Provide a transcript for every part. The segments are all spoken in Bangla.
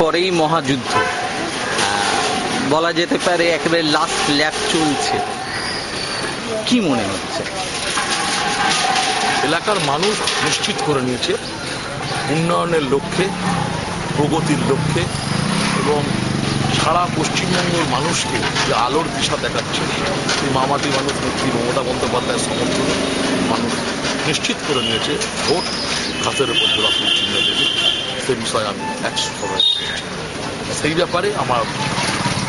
পরেই মহাযুদ্ধ বলা যেতে পারে, একেবারে লাস্ট ল্যাপ চলছে। কি মনে হচ্ছে? এলাকার মানুষ নিশ্চিত করে নিয়েছে উন্নয়নের লক্ষ্যে, প্রগতির লক্ষ্যে, এবং সারা পশ্চিমবঙ্গের মানুষকে যে আলোর দিশা দেখাচ্ছে সেই মামাটি মানুষ নেত্রী মমতা বন্দ্যোপাধ্যায়ের সমর্থনে মানুষ নিশ্চিত করে নিয়েছে ভোট ঘাসের উপর জোড়া ফুল চিহ্ন দেবে। সে বিষয়ে আমি 100% সেই ব্যাপারে আমার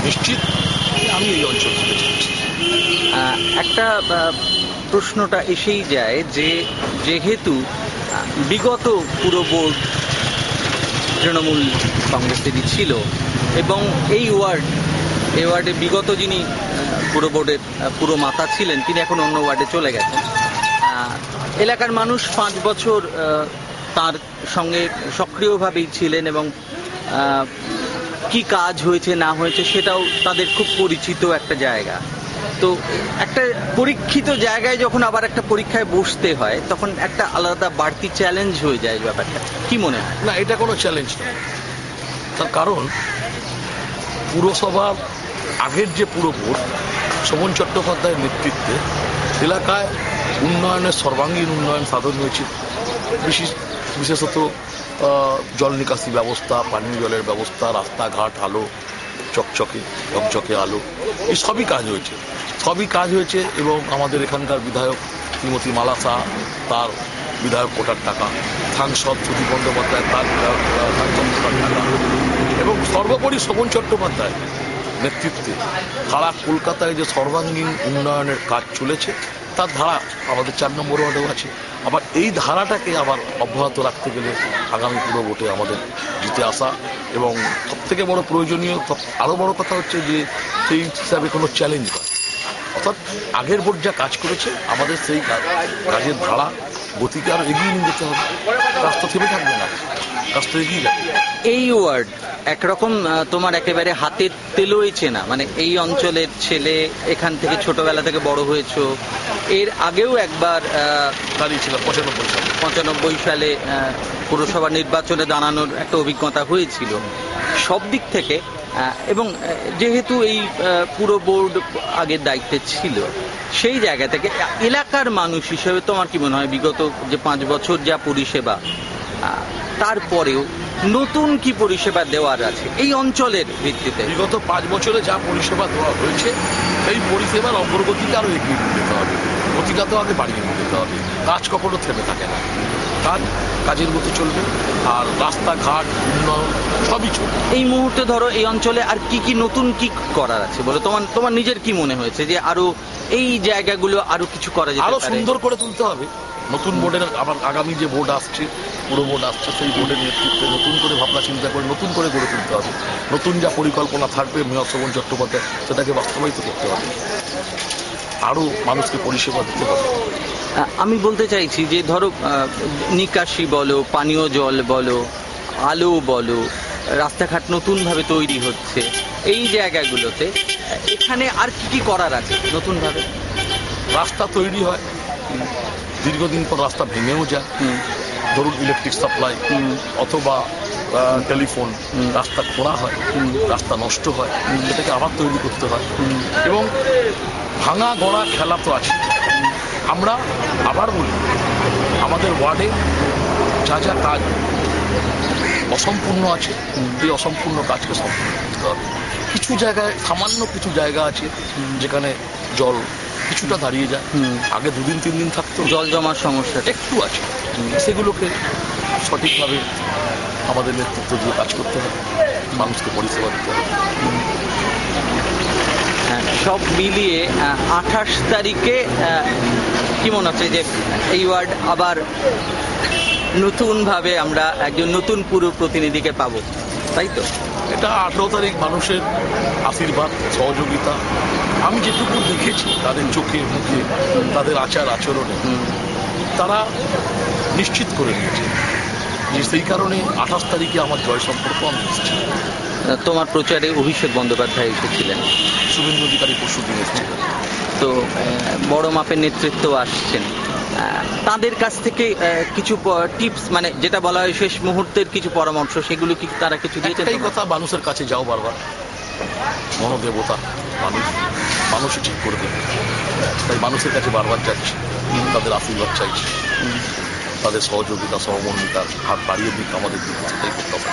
নিশ্চিত আমি এই অঞ্চল থেকে চাচ্ছি। একটা প্রশ্নটা এসেই যায় যে যেহেতু বিগত পুরো বোর্ড তৃণমূল কংগ্রেসেরই ছিল এবং এই ওয়ার্ডে বিগত যিনি পুরো বোর্ডের পুরো মাতা ছিলেন তিনি এখন অন্য ওয়ার্ডে চলে গেছেন, এলাকার মানুষ 5 বছর তার সঙ্গে সক্রিয়ভাবেই ছিলেন এবং কি কাজ হয়েছে না হয়েছে সেটাও তাদের খুব পরিচিত একটা জায়গা। তো একটা পরীক্ষিত জায়গায় যখন আবার একটা পরীক্ষায় বসতে হয় তখন একটা আলাদা বাড়তি চ্যালেঞ্জ হয়ে যায় ব্যাপারটা। কি মনে হয়? না, এটা কোনো চ্যালেঞ্জ না। তার কারণ পুরসভার আগের যে পুরো বোর্ড শোভন চট্টোপাধ্যায়ের নেতৃত্বে এলাকায় উন্নয়নের সর্বাঙ্গীন উন্নয়ন সাধন হয়েছে। বিশেষত জল নিকাশি ব্যবস্থা, পানীয় জলের ব্যবস্থা, রাস্তাঘাট, আলো চকচকে আলো, এই সবই কাজ হয়েছে এবং আমাদের এখানকার বিধায়ক শ্রীমতী মালা শাহ তার বিধায়ক কোটার টাকা, সাংসদ সুদীপ বন্দ্যোপাধ্যায় তার বিধায়ক সাংসদ কোটার টাকা, এবং সর্বোপরি শোভন চট্টোপাধ্যায় নেতৃত্বে সারা কলকাতায় যে সর্বাঙ্গীন উন্নয়নের কাজ চলেছে তার ধারা আমাদের 4 নম্বর ওয়ার্ডেও আছে। আবার এই ধারাটাকে আবার অব্যাহত রাখতে গেলে আগামী পুরো ভোটে আমাদের জিতে আসা, এবং সবথেকে বড় প্রয়োজনীয় আরও বড় কথা হচ্ছে যে সেই হিসাবে কোনো চ্যালেঞ্জ নয়। অর্থাৎ আগের বোর্ড যা কাজ করেছে আমাদের সেই কাজের ধারা গতিকে আরো এগিয়ে নিয়ে যেতে হবে। রাস্তা থেমে থাকবে না, রাস্তা এগিয়ে যাবে। এই ওয়ার্ড একরকম তোমার একেবারে হাতের তেলোই চেনা, মানে এই অঞ্চলের ছেলে, এখান থেকে ছোটবেলা থেকে বড় হয়েছো, এর আগেও একবার দাঁড়িয়েছিলাম 95 সালে পুরসভা নির্বাচনে দাঁড়ানোর একটা অভিজ্ঞতা হয়েছিল সব দিক থেকে, এবং যেহেতু এই পুরো বোর্ড আগের দায়িত্বে ছিল সেই জায়গা থেকে এলাকার মানুষ হিসেবে তোমার কি মনে হয় বিগত যে 5 বছর যা পরিষেবা, তারপরেও নতুন কি পরিষেবা দেওয়ার আছে এই অঞ্চলের ভিত্তিতে? বিগত 5 বছরে যা পরিষেবা দেওয়া হয়েছে সেই পরিষেবার অগ্রগতিকে আরো এগিয়ে নিয়ে যেতে হবে, গতিটা তো আগে বাড়িয়ে নিয়ে যেতে হবে। কাজ কখনো থেমে থাকে না, কাজের গতি চলবে, আর রাস্তাঘাট উন্নয়ন সবই চলবে। এই মুহূর্তে ধরো এই অঞ্চলে আর কি নতুন কি করার আছে বলে তোমার নিজের কি মনে হয়েছে যে আরো এই জায়গাগুলো আরো কিছু করা যেতে পারে? আরো সুন্দর করে তুলতে হবে। নতুন বোর্ডের আবার আগামী যে বোর্ড আসছে, পুরো বোর্ড আসছে, সেই বোর্ডের নেতৃত্বে নতুন করে ভাবনা চিন্তা করে নতুন করে গড়ে তুলতে হবে। নতুন যা পরিকল্পনা থাকবে মেয়র শোভন চট্টোপাধ্যায় সেটাকে বাস্তবায়িত করতে হবে, আরো মানুষকে পরিষেবা দিতে হবে। আমি বলতে চাইছি যে ধরো নিকাশি বলো, পানীয় জল বলো, আলো বলো, রাস্তাঘাট নতুনভাবে তৈরি হচ্ছে, এই জায়গাগুলোতে এখানে আর কি করার আছে নতুনভাবে? রাস্তা তৈরি হয়, দীর্ঘদিন পর রাস্তা ভেঙেও যায়, ধরুন ইলেকট্রিক সাপ্লাই অথবা টেলিফোন, রাস্তা খোঁড়া হয়, রাস্তা নষ্ট হয়, এটাকে আবার তৈরি করতে হয়, এবং ভাঙা গড়া খেলা তো আছে। আমরা আবার বলি আমাদের ওয়ার্ডে যা যা কাজ অসম্পূর্ণ আছে, এই অসম্পূর্ণ কাজকে সম্পূর্ণ করতে হবে। কিছু জায়গায়, সামান্য কিছু জায়গা আছে যেখানে জল কিছুটা দাঁড়িয়ে যায়, আগে 2-3 দিন থাকতো, জল জমার সমস্যা একটু আছে, সেগুলোকে সঠিকভাবে আমাদের নেতৃত্ব দিয়ে কাজ করতে হবে, মানুষকে পরিষেবা দিতে হবে। সব মিলিয়ে 28 তারিখে কি মনে হচ্ছে যে এই ওয়ার্ড আবার নতুন ভাবে আমরা একজন নতুন পুর প্রতিনিধিকে পাবো, তাই তো? এটা 18 তারিখ মানুষের আশীর্বাদ, সহযোগিতা, আমি যেটুকু দেখেছি তাদের চোখে মুখে, তাদের আচার আচরণে, তারা নিশ্চিত করে নিয়েছে যে সেই কারণে 28 তারিখে আমার জয় সম্পর্ক আমি এসেছি। তোমার প্রচারে অভিষেক বন্দ্যোপাধ্যায় এসেছিলেন, শুভেন্দু অধিকারী পরশুদিন এসেছিলেন, তো বড় মাপের নেতৃত্ব আসছেন, তাদের কাছ থেকে কিছু টিপস, মানে যেটা বলা হয় শেষ মুহূর্তের কিছু পরামর্শ, সেগুলো কি তারা কিছু দিয়েছেন? এই কথা, মানুষের কাছে যাও বারবার, মনোদেবতা মানুষই ঠিক করে দেবে, তাই মানুষের কাছে বারবার যাচ্ছি, তাদের আশীর্বাদ চাইছি, তাদের সহযোগিতা সহমর্মিতার হাত বাড়িয়ে দিক আমাদের দিকে, সেটাই করতে হবে।